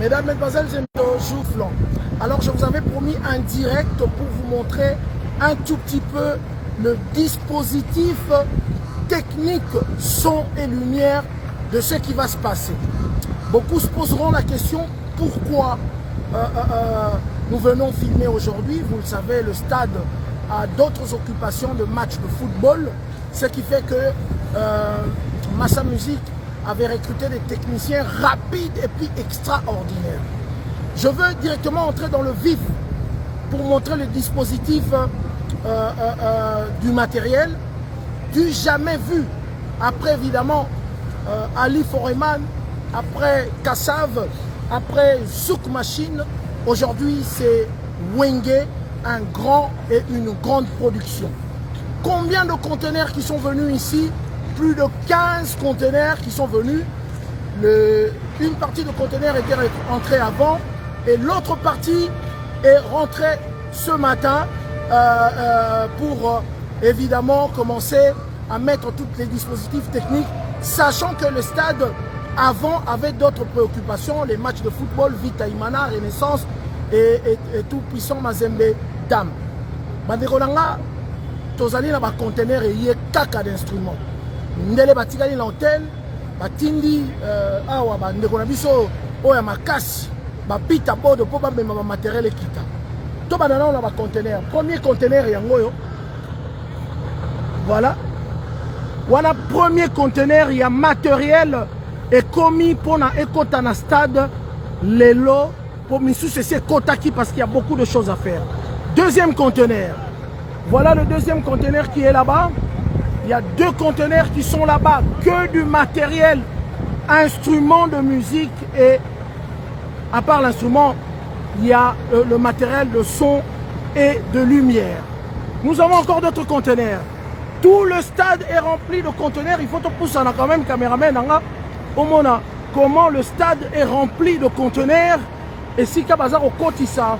Mesdames, Mesdemoiselles, c'est Joufflant. Alors, je vous avais promis un direct pour vous montrer un tout petit peu le dispositif technique, son et lumière de ce qui va se passer. Beaucoup se poseront la question pourquoi nous venons filmer aujourd'hui. Vous le savez, le stade a d'autres occupations de matchs de football, ce qui fait que Massa Music avait recruté des techniciens rapides et puis extraordinaires. Je veux directement entrer dans le vif pour montrer le dispositif du matériel du jamais vu. Après évidemment Ali Foreman, après Kassav, après Zouk Machine, aujourd'hui c'est Wenge, un grand et une grande production. Combien de conteneurs qui sont venus ici? Plus de 15 conteneurs qui sont venus. Une partie de conteneurs était entrée avant et l'autre partie est rentrée ce matin pour évidemment commencer à mettre tous les dispositifs techniques, sachant que le stade avant avait d'autres préoccupations, les matchs de football, Vita Imana, Renaissance et tout puissant Mazembe Dam. Bandekolanga, tozali na ba conteneur et yé kaka d'instruments. Ndele batikali na hotel, batindi awa bandeko na biso oya makasi, bapita bodo po bamema ba matériel ekita. To banana na ba conteneur. Premier conteneur yango yo. Voilà. Voilà premier conteneur, il y a matériel et commis pour na ekota na stade lelo pour misu c'est kotaki parce qu'il y a beaucoup de choses à faire. Deuxième conteneur. Voilà le deuxième conteneur qui est là-bas. Il y a deux conteneurs qui sont là-bas, que du matériel, instruments de musique et à part l'instrument, il y a le matériel de son et de lumière. Nous avons encore d'autres conteneurs. Tout le stade est rempli de conteneurs. Il faut te pousser quand même, caméraman. Au moment comment le stade est rempli de conteneurs. Et si Kabazar au Kotissa,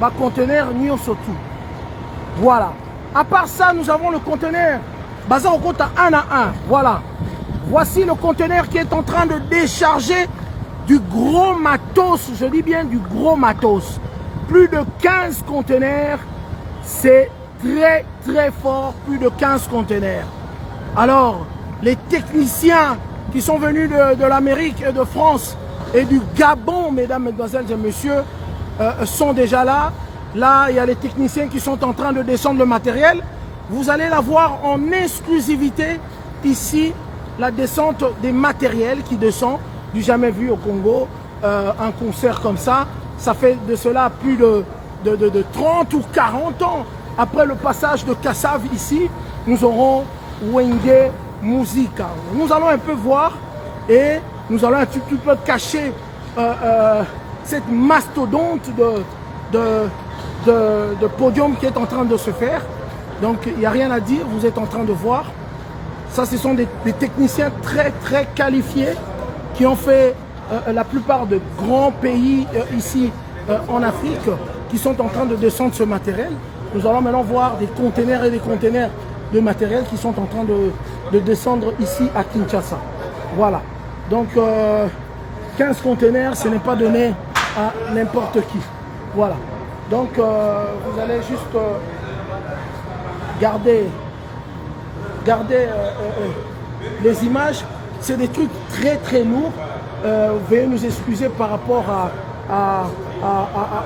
va conteneur Nyon surtout. Voilà. À part ça, nous avons le conteneur Bazar au Kota 1 à 1. Voilà. Voici le conteneur qui est en train de décharger du gros matos. Je dis bien du gros matos. Plus de 15 conteneurs. C'est très très fort. Plus de 15 conteneurs. Alors, les techniciens qui sont venus de l'Amérique et de France et du Gabon, mesdames, mesdemoiselles et messieurs, sont déjà là. Là, il y a les techniciens qui sont en train de descendre le matériel. Vous allez la voir en exclusivité ici, la descente des matériels qui descend, du jamais vu au Congo, un concert comme ça. Ça fait de cela plus de 30 ou 40 ans. Après le passage de Kassav ici, nous aurons Wenge Musica. Nous allons un peu voir et nous allons un petit peu cacher cette mastodonte de podium qui est en train de se faire. Donc il n'y a rien à dire, vous êtes en train de voir. Ça, ce sont des techniciens très très qualifiés qui ont fait la plupart de grands pays ici en Afrique qui sont en train de descendre ce matériel. Nous allons maintenant voir des conteneurs et des conteneurs de matériel qui sont en train de descendre ici à Kinshasa. Voilà. Donc 15 conteneurs, ce n'est pas donné à n'importe qui. Voilà. Donc vous allez juste garder les images. C'est des trucs très très lourds. Veuillez nous excuser par rapport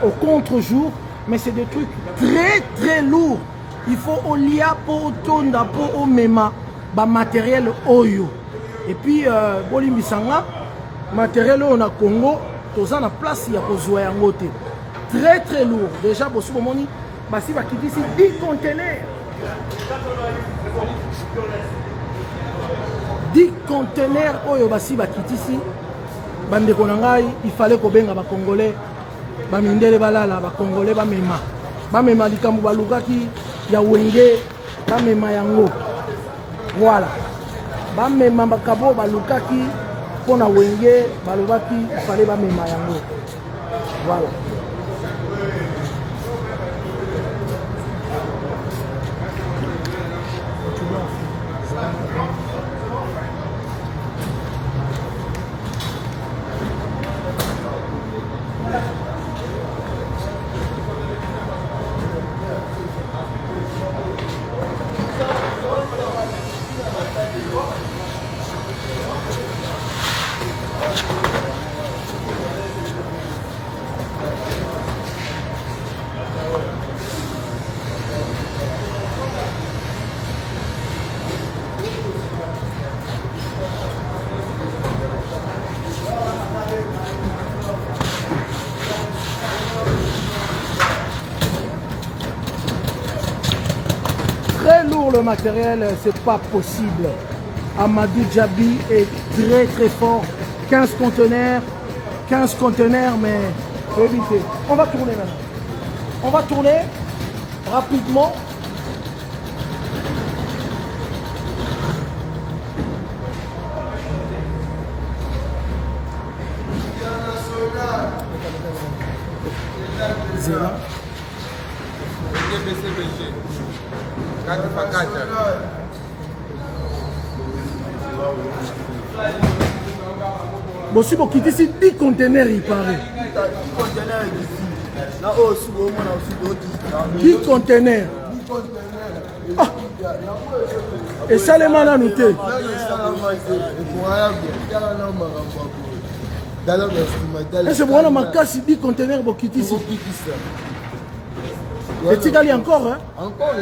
au contre-jour, mais c'est des trucs très très lourds. Il faut au lia pour tonda pour au mema ba matériel oyo. Et puis bolimbisanga matériel on a Congo, toza na place ya kozwa yango te. Très très lourd. Déjà bosu bomoni basi ba kiti ici 10 conteneurs. 10 conteneurs oyo basi ba kiti ici. Bande konangai, il fallait ko benga ba congolais ba mindele balala ba congolais ba mema. Ba mema likambo balukaki ya Wenge ba mema yango. Voilà. Ba mema bakabo balukaki pona Wenge balubaki il fallait ba mema yango. Voilà. très lourd le matériel, c'est pas possible. Amadou Djabi est très très fort. 15 conteneurs, mais faut éviter. On va tourner maintenant. On va tourner rapidement. Zéla. Bon, si vous quittez ici, 10 conteneurs, il paraît. 10 conteneurs. Ah. Et ça, les mains à noter. C'est bon, on a casse 10 conteneurs pour quitter ici. Les Tigali encore, hein? Encore,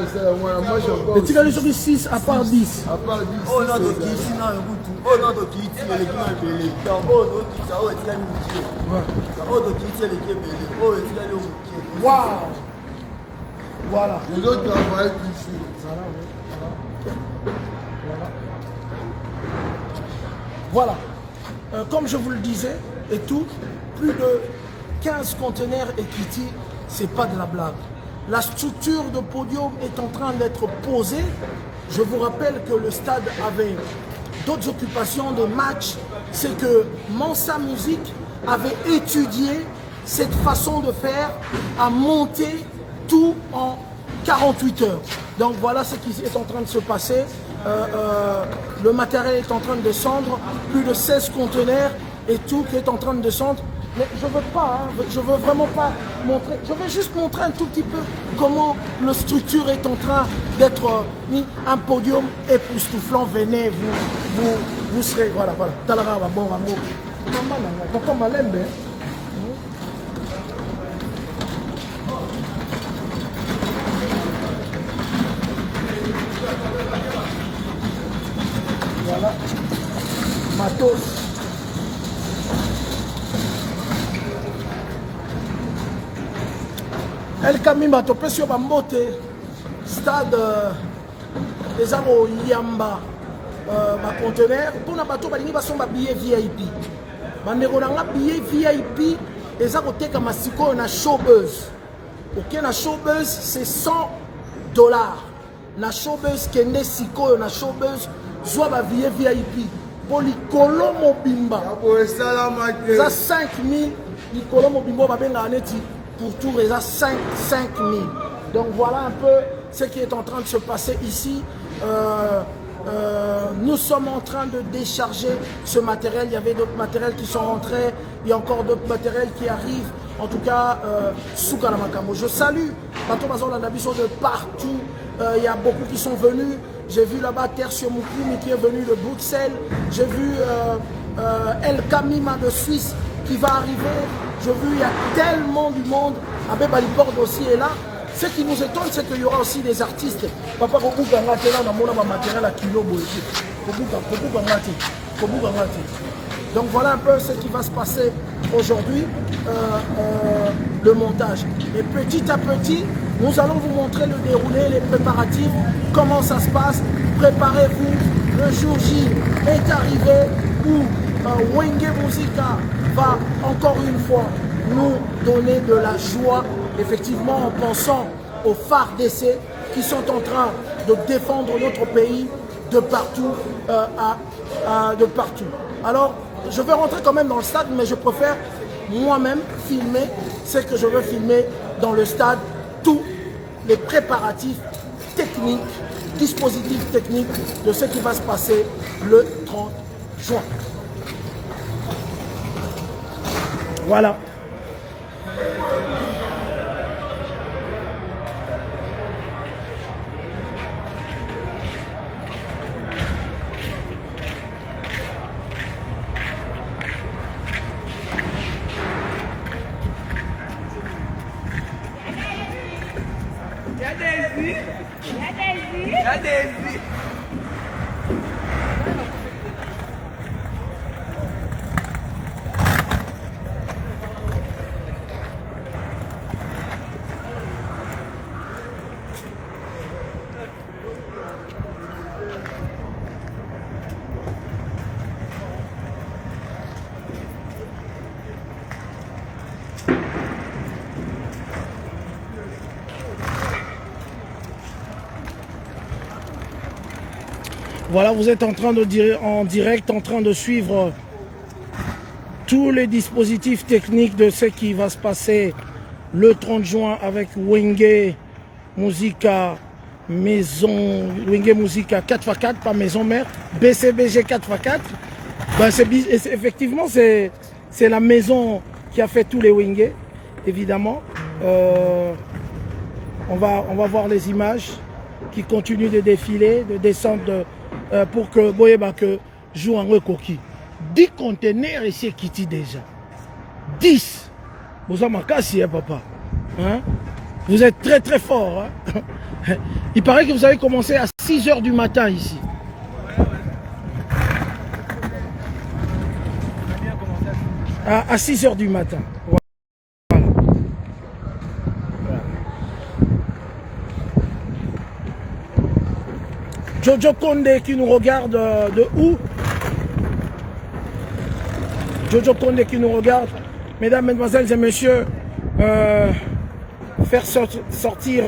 les Tigali sont 6 à part 10. À part 10. Oh non, donc ici, non, oh non, donc ici, il y a les gens qui belé. Oh, donc ici, oh, il y a les gens. Oh, donc ici, il y a les gens belé. Oh, il y a les gens. Waouh! Voilà. Les autres travaillent ici. Voilà. Comme je vous le disais, et tout, plus de 15 conteneurs equity, c'est pas de la blague. La structure de podium est en train d'être posée. Je vous rappelle que le stade avait d'autres occupations de matchs. C'est que Mansa Music avait étudié cette façon de faire, à monter tout en 48 heures. Donc voilà ce qui est en train de se passer. Le matériel est en train de descendre, plus de 16 conteneurs et tout qui est en train de descendre. Mais je veux pas, hein, je veux vraiment pas montrer, je vais juste montrer un tout petit peu comment la structure est en train d'être mis, un podium époustouflant. Venez, vous serez, voilà, voilà. Talara, bon amour. Voilà, matos. El Kamimba, topesi yo bambote stade les aro yamba ba conteneur pour na bato balingi basomba billet VIP. Bandeko na nga billet VIP eza koteka masiko na showbuzz. OK, na showbuzz c'est $100. Na showbuzz kende siko na showbuzz soit ba billet VIP. Pour likolo mobimba. Ça 5000 likolo mobimba ba benga neti. Pour tout réseau 5 000. Donc voilà un peu ce qui est en train de se passer ici. Nous sommes en train de décharger ce matériel. Il y avait d'autres matériels qui sont rentrés. Il y a encore d'autres matériels qui arrivent. En tout cas, Soukala Makamo. Je salue Bato Bazon Landabiso de partout. Il y a beaucoup qui sont venus. J'ai vu là-bas Tertio Moukoumi qui est venu de Bruxelles. J'ai vu El Kamima de Suisse qui va arriver. Je vu, il y a tellement du monde. Abbé Balipord aussi est là. Ce qui nous étonne, c'est qu'il y aura aussi des artistes. Papa, matériel à kilo. Donc voilà un peu ce qui va se passer aujourd'hui, le montage. Et petit à petit, nous allons vous montrer le déroulé, les préparatifs, comment ça se passe. Préparez-vous, le jour J est arrivé où Wenge Musica va encore une fois nous donner de la joie, effectivement en pensant aux phares d'essai qui sont en train de défendre notre pays de partout, de partout. Alors, je vais rentrer quand même dans le stade, mais je préfère moi-même filmer ce que je veux filmer dans le stade, tous les préparatifs techniques, dispositifs techniques de ce qui va se passer le 30 juin. Voilà. Voilà, vous êtes en train de dire en direct, en train de suivre tous les dispositifs techniques de ce qui va se passer le 30 juin avec Wenge Musica Maison, Wenge Musica 4x4, pas Maison Mère, BCBG 4x4. Ben effectivement, c'est la maison qui a fait tous les Wenge, évidemment. On va voir les images qui continuent de défiler, de descendre pour que Boyeba que joue en coquille. 10 conteneurs ici qui déjà. 10. Vous avez cassé, hein, papa. Hein? Vous êtes très très fort. Hein? Il paraît que vous avez commencé à 6 h du matin ici. À 6 h du matin. Voilà. Jojo Condé qui nous regarde de où? Jojo Condé qui nous regarde. Mesdames, mesdemoiselles et messieurs, faire sortir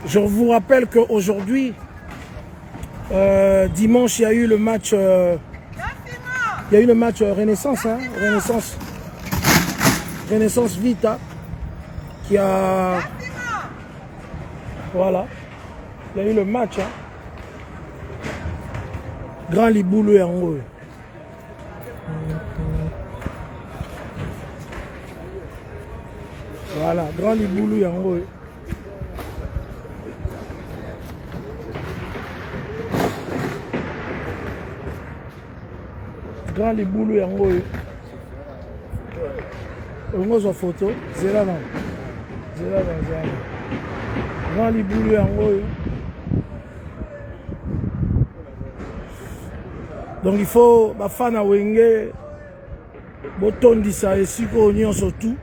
Je vous rappelle qu'aujourd'hui, dimanche, il y a eu le match, Renaissance, hein, Renaissance Vita, qui a, voilà, il y a eu le match, hein. Grand Liboulou et en haut. Voilà, Grand Liboulou et en haut. Grand Liboulou et en haut. On a une photo. C'est là, non. C'est là, non. Grand Liboulou et en haut. Donc il faut que les gens Wenge botondisa esika oyo surtout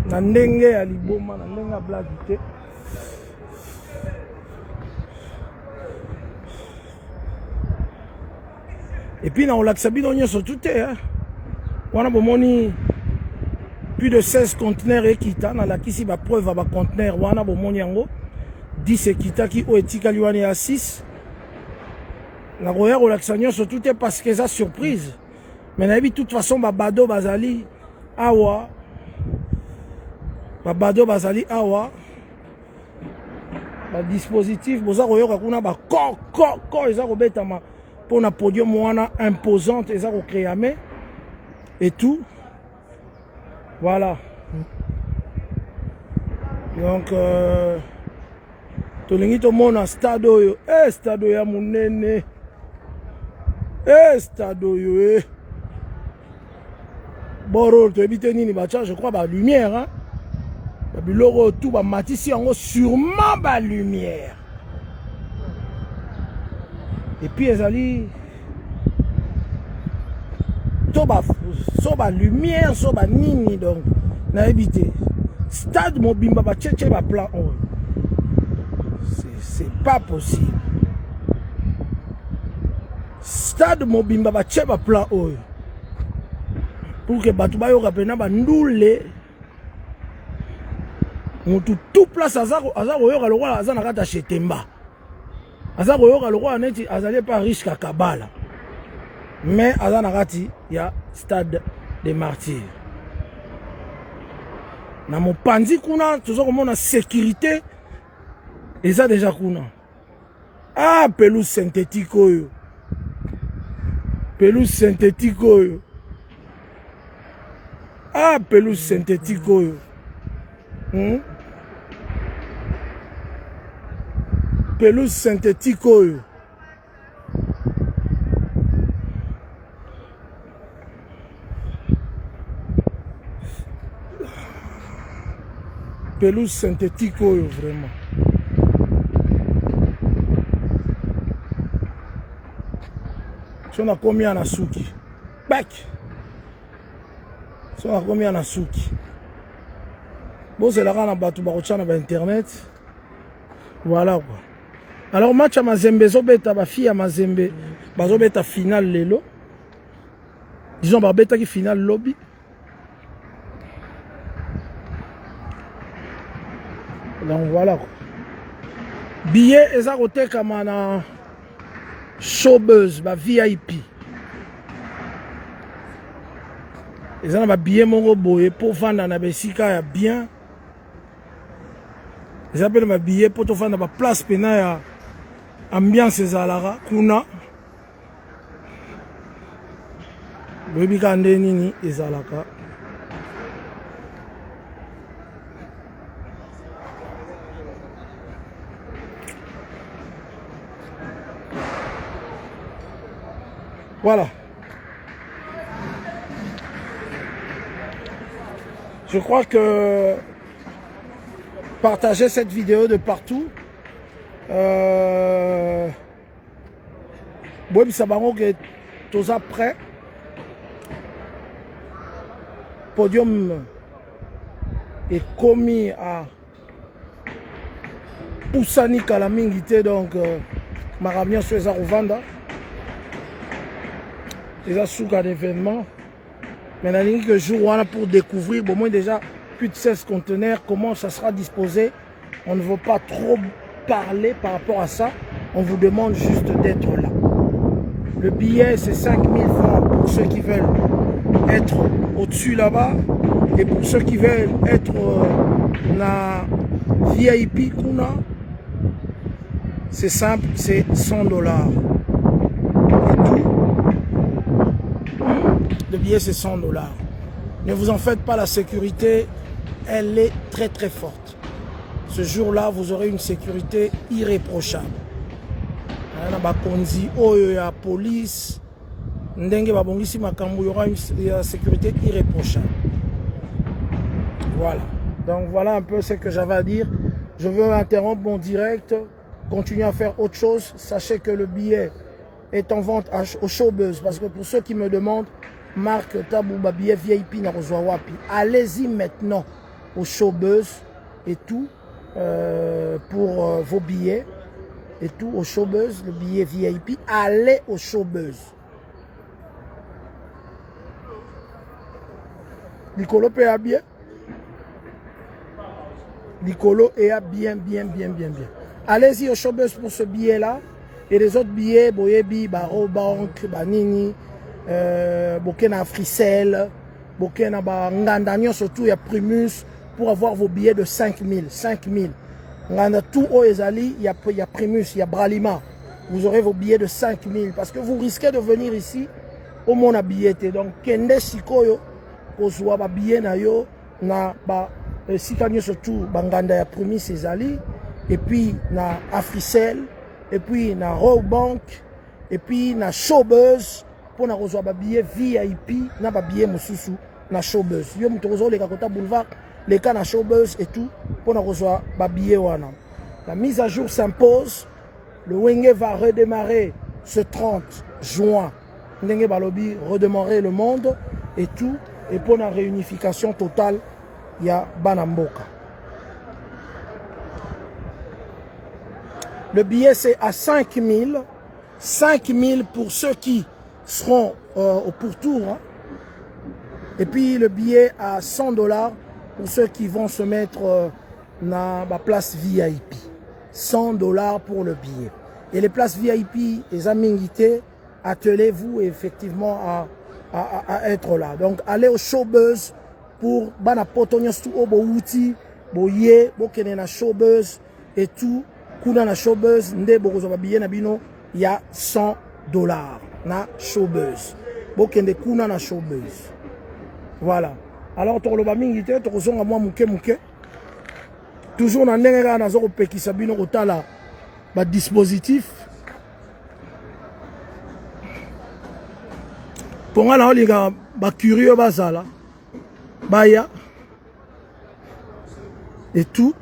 na ndenge ya liboma na ndenge ya blague te. Et puis on l'a sabi surtout hein. On a bomoni plus de 16 conteneurs ekita na la kisi ba preuve ba conteneur wana bomoni yango 10 ekita ki o etika liwani à 6. La roya relaxation surtout parce que ça surprise. Mais na de toute façon babado bazali awa. Babado bazali awa. Ba dispositif boza roya kuna ba ko eza ko betama pour na podium wana imposante eza ko créer et tout. Voilà. Donc tolingi to mona stade oyo, stade ya munene. Stade oyo Boro to ebite nini bacha je crois ba lumière hein. Ba biloko tout ba matisi yango sûrement ba lumière. Et puis ezali to ba lumière so ba nini donc na ebite stade mobimba ba tchétché ba plan oyo. C'est pas possible. Stade mobimba ba tchétché ba plan oyo. Pour que batu bayo kapena ba ndule mutu tout place azako yoka lokola azana kata chetemba azako yoka lokola neti azali pas riche ka kabala mais azana kati ya stade des martyrs na mopanzi kuna tozo komona sécurité eza déjà kuna pelouse synthétique oyo Ah, pelouse synthétique. Pelouse synthétique. Pelouse synthétique, vraiment. Si on a combien à Souki? Bac. Si on a combien à Souki? Bon, c'est la rana batou barocha na internet. Voilà quoi. Alors match à Mazembe, zobeta ba fille à Mazembe, bazobeta finale lelo. Disons ba beta qui finale lobby. Donc voilà quoi. Billet eza côté comme na showbuzz ba VIP. Eza na ba billet mongo boye pour vendre na besika ya bien. Eza pe na billet pour to vendre ba place pena ya ambiance ezalara kuna. Boyebi ka nde nini ezalaka. Voilà. Je crois que partagez cette vidéo de partout. Bon, ça va que tous après. Podium est commis à Poussani Kalamingité, donc Marabien Sueza Rovanda. Déjà sous cas d'événement. Maintenant, il y a quelques jours pour découvrir, au moins déjà plus de 16 conteneurs, comment ça sera disposé. On ne veut pas trop parler par rapport à ça. On vous demande juste d'être là. Le billet, c'est 5 000 francs pour ceux qui veulent être au-dessus là-bas. Et pour ceux qui veulent être la VIP, c'est simple, c'est 100 $. Et tout. Le billet, c'est 100 $. Ne vous en faites pas, la sécurité, elle est très très forte. Ce jour-là, vous aurez une sécurité irréprochable. Il y a la police, il y aura une sécurité irréprochable. Voilà. Donc voilà un peu ce que j'avais à dire. Je veux interrompre mon direct, continuer à faire autre chose. Sachez que le billet est en vente au Showbuzz. Parce que pour ceux qui me demandent, Marc Tabouba billet VIP na Wapi. Allez-y maintenant au Showbuzz et tout pour vos billets et tout au Showbuzz, le billet VIP. Allez au Showbuzz. Nicolo est à bien. Nicolo est à bien. Allez-y au Showbuzz pour ce billet-là. Et les autres billets, Boyebi, Baro Bank, Banini, Bokena Frissel, Bokena Ngandagnon, surtout il y a Primus pour avoir vos billets de 5 000. Nganda tout au Ezali, il y a Primus, il y a Bralima. Vous aurez vos billets de 5 000 parce que vous risquez de venir ici au monde à billets. Donc, Kende Sikoyo, Kozwa ba billet na yo, na ba Sikanyo surtout, Banganda ya Primus Ezali, et puis na Africel, et puis na Robank, et puis na Showbuzz. Pour na reçoit ba billet VIP na ba billet mususu na Showbuzz. Yo mtozo le kakota boulevard les cas na Showbuzz et tout pour na reçoit ba billet wana. La mise à jour s'impose. Le Wenge va redémarrer ce 30 juin. Ndenge balobi redémarrer le monde et tout et pour la réunification totale il y a Banamboka. Le billet c'est à 5 000. 5 000 pour ceux qui seront au pourtour. Hein. Et puis le billet à 100 $ pour ceux qui vont se mettre dans la place VIP. 100 $ pour le billet. Et les places VIP, les amiguités, attelez-vous effectivement à être là. Donc allez au Showbuzz pour bana potonios tout au bouti, boye, bokene na Showbuzz et tout. Kuna na Showbuzz, nde bokozo ba billet na bino, il y a 100 $ na Showbuzz. Bokende kuna na Showbuzz. Voilà. alors tokoloba mingi te tokozonga mwa muke muke toujours na ndenge kaka naza kopekisa bino kotala badispositif mpo nga naolinga bacurie bazala baya et tout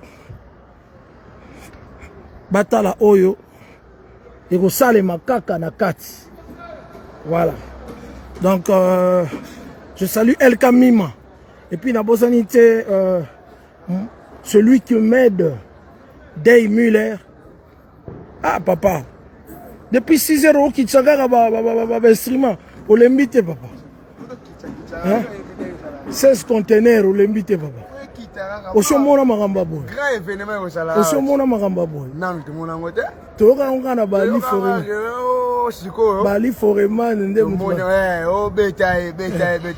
batala oyo ekosalema kaka na kati. Voilà. Donc je salue El Kamima et puis na bozanité celui qui m'aide, Dave Muller. Ah papa, depuis 6 heures qui tchagara instrument pour l'inviter papa. Hein? 16 conteneurs pour l'inviter papa. Osomona magamba boy. Grand événement au Sala. Osomona magamba boy. Non, tout le monde en côté. Toka on kana bali foreman. Oh, siko. Bali foreman ndé mutu. Oh beta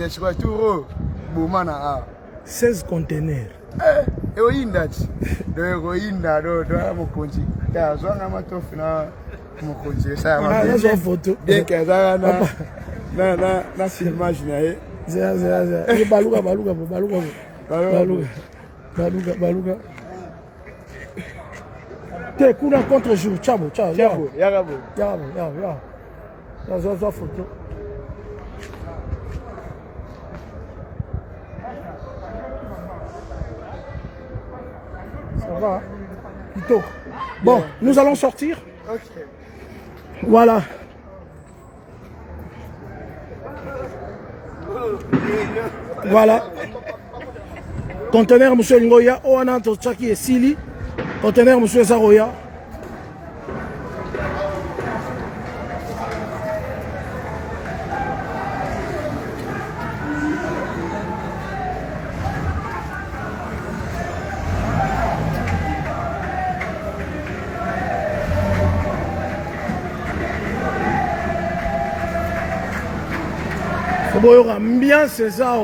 siko tout. Boumana ah. 16 conteneurs. Eh, oyindati. Do yinda do amokonji. Ta zwanga matofu na mokonji ça. On a photo. Bien que ça na filmage nae. Zé. Baluga. T'es kuna contre jour. Ciao. Yagabo. Ça photo. Ça va. Plutôt. Bon, nous allons sortir. OK. Voilà. Voilà. Conteneur monsieur Ngoya, Oana Tochaki et Sili. Conteneur monsieur Zaroya. Il y aura bien César.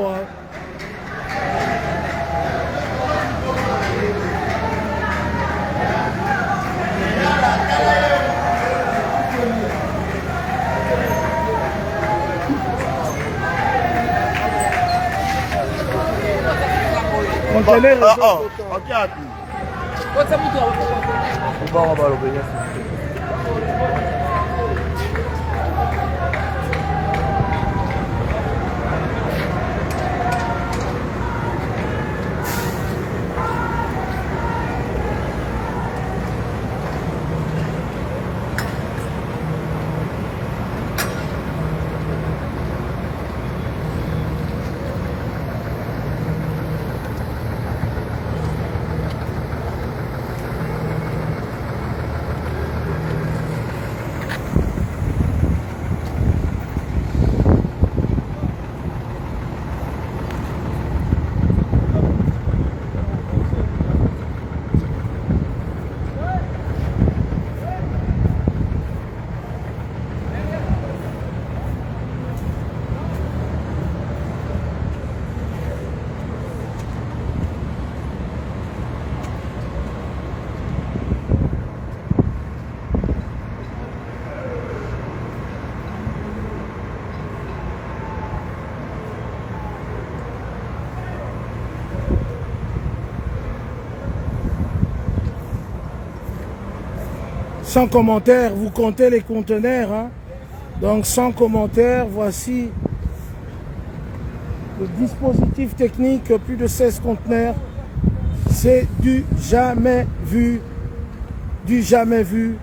Sans commentaire, vous comptez les conteneurs. Hein? Donc sans commentaire, voici le dispositif technique, plus de 16 conteneurs. C'est du jamais vu. Du jamais vu.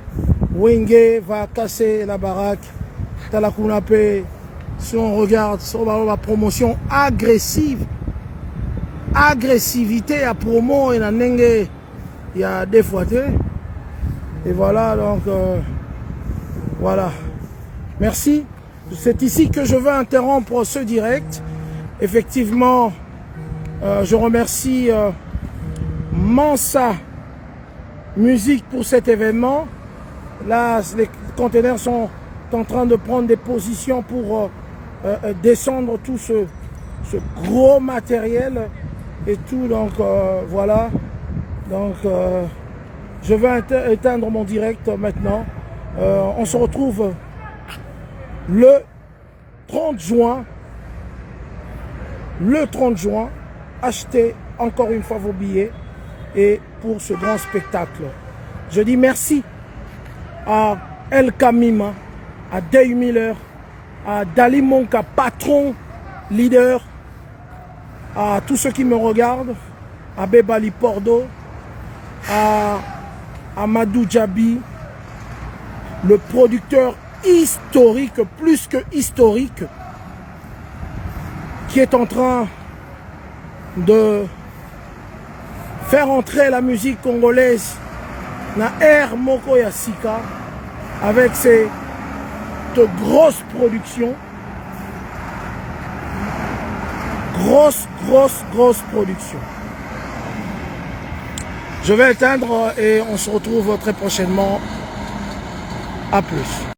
Wenge va casser la baraque. Talakunape, si on regarde sur la promotion agressive. Agressivité à promo et il y a des fois. Et voilà, donc, voilà. Merci. C'est ici que je veux interrompre ce direct. Effectivement, je remercie Mansa Musique pour cet événement. Là, les conteneurs sont en train de prendre des positions pour descendre tout ce gros matériel et tout. Donc, voilà. Donc, je vais éteindre mon direct maintenant. On se retrouve le 30 juin le 30 juin. Achetez encore une fois vos billets et pour ce grand spectacle. Je dis merci à El Kamima, à Day Miller, à Dali Monka, patron, leader, à tous ceux qui me regardent, à Bebali Pordo, à Amadou Djabi, le producteur historique, plus que historique, qui est en train de faire entrer la musique congolaise dans Air Moko Yassika avec ses de grosses productions. Grosse production. Je vais éteindre et on se retrouve très prochainement. À plus.